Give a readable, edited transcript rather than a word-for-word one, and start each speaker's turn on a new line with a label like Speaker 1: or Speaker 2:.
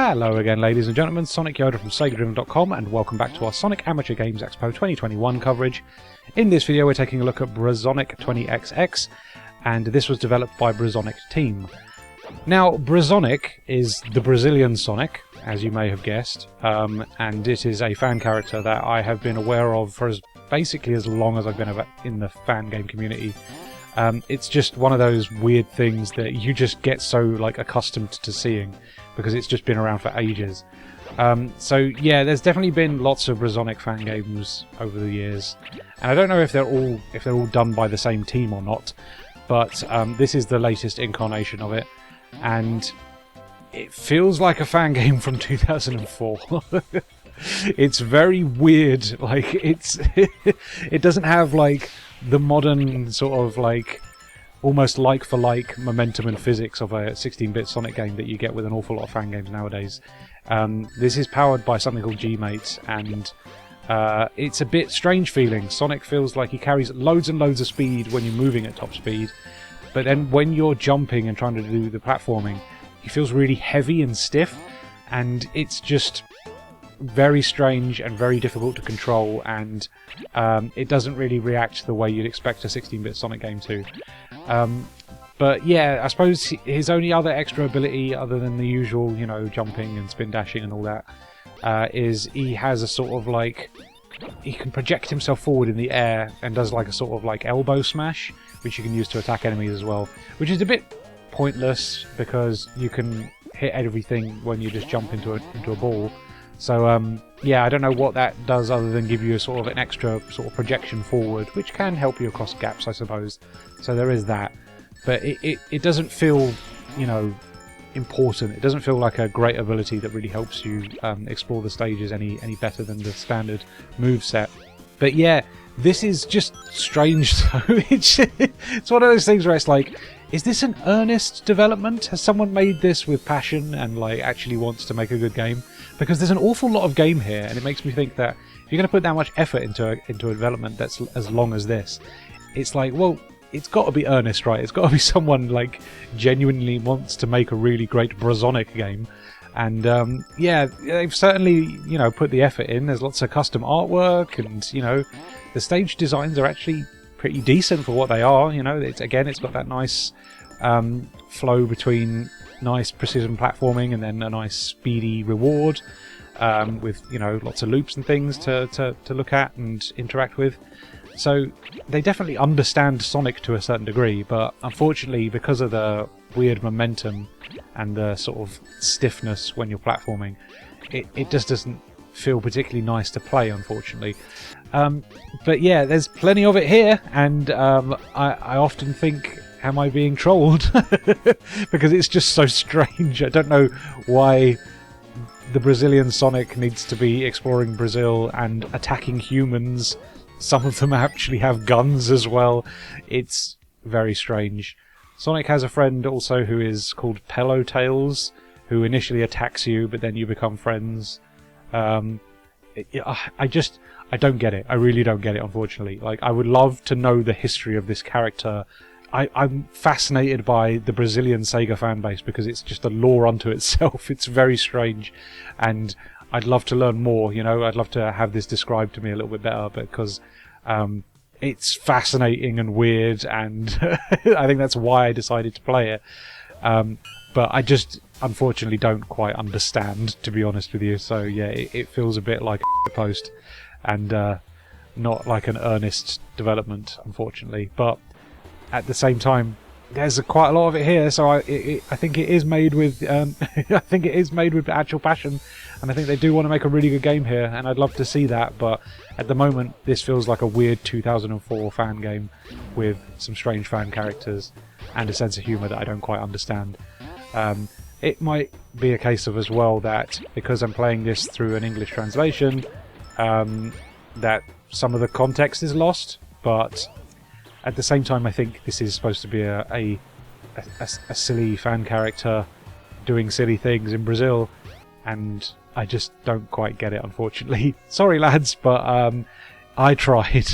Speaker 1: Hello again, ladies and gentlemen, Sonic Yoda from SEGADriven.com, and welcome back to our Sonic Amateur Games Expo 2021 coverage. In this video we're taking a look at BrazSonic 20XX, and this was developed by BrazSonic Team. Now, BrazOnic is the Brazilian Sonic, as you may have guessed, and it is a fan character that I have been aware of for basically as long as I've been in the fan game community. It's just one of those weird things that you just get so accustomed to seeing because it's just been around for ages. So yeah, there's definitely been lots of BrazSonic fan games over the years, and I don't know if they're all done by the same team or not, but this is the latest incarnation of it, and it feels like a fan game from 2004. It's very weird. It doesn't have the modern sort of almost for momentum and physics of a 16-bit Sonic game that you get with an awful lot of fan games nowadays. This is powered by something called G-Mates, and it's a bit strange feeling. Sonic feels like he carries loads and loads of speed when you're moving at top speed, but then when you're jumping and trying to do the platforming, he feels really heavy and stiff, and it's just very strange and very difficult to control, and it doesn't really react the way you'd expect a 16-bit Sonic game to. But yeah, I suppose his only other extra ability, other than the usual, jumping and spin dashing and all that, is he has a sort of he can project himself forward in the air and does a sort of elbow smash, which you can use to attack enemies as well, which is a bit pointless because you can hit everything when you just jump into a ball. So yeah, I don't know what that does other than give you a sort of an extra sort of projection forward, which can help you across gaps, I suppose. So there is that, but it doesn't feel, important. It doesn't feel like a great ability that really helps you explore the stages any better than the standard move set. But yeah, this is just strange. So it's one of those things where it's is this an earnest development? Has someone made this with passion and actually wants to make a good game? Because there's an awful lot of game here, and it makes me think that if you're going to put that much effort into a development that's as long as this, it's well, it's got to be earnest, right? It's got to be someone genuinely wants to make a really great BrazSonic game. And yeah, they've certainly put the effort in. There's lots of custom artwork, and the stage designs are actually pretty decent for what they are. It's got that nice flow between nice precision platforming and then a nice speedy reward, with lots of loops and things to look at and interact with. So they definitely understand Sonic to a certain degree, but unfortunately, because of the weird momentum and the sort of stiffness when you're platforming, it just doesn't feel particularly nice to play, unfortunately. But yeah, there's plenty of it here, and I often think, am I being trolled? Because it's just so strange. I don't know why the Brazilian Sonic needs to be exploring Brazil and attacking humans. Some of them actually have guns as well. It's very strange. Sonic has a friend also who is called Pello Tails, who initially attacks you, but then you become friends. I don't get it. I really don't get it, unfortunately. I would love to know the history of this character. I'm fascinated by the Brazilian Sega fan base because it's just a lore unto itself. It's very strange, and I'd love to learn more. I'd love to have this described to me a little bit better because it's fascinating and weird, and I think that's why I decided to play it. But I just unfortunately don't quite understand, to be honest with you. So yeah, it feels a bit like a post, and not like an earnest development, unfortunately. But at the same time, there's quite a lot of it here, so I think it is made with I think it is made with actual passion, and I think they do want to make a really good game here, and I'd love to see that. But at the moment, this feels like a weird 2004 fan game with some strange fan characters and a sense of humour that I don't quite understand. It might be a case of as well that because I'm playing this through an English translation, that some of the context is lost, but at the same time, I think this is supposed to be a silly fan character doing silly things in Brazil, and I just don't quite get it, unfortunately. Sorry, lads, but I tried.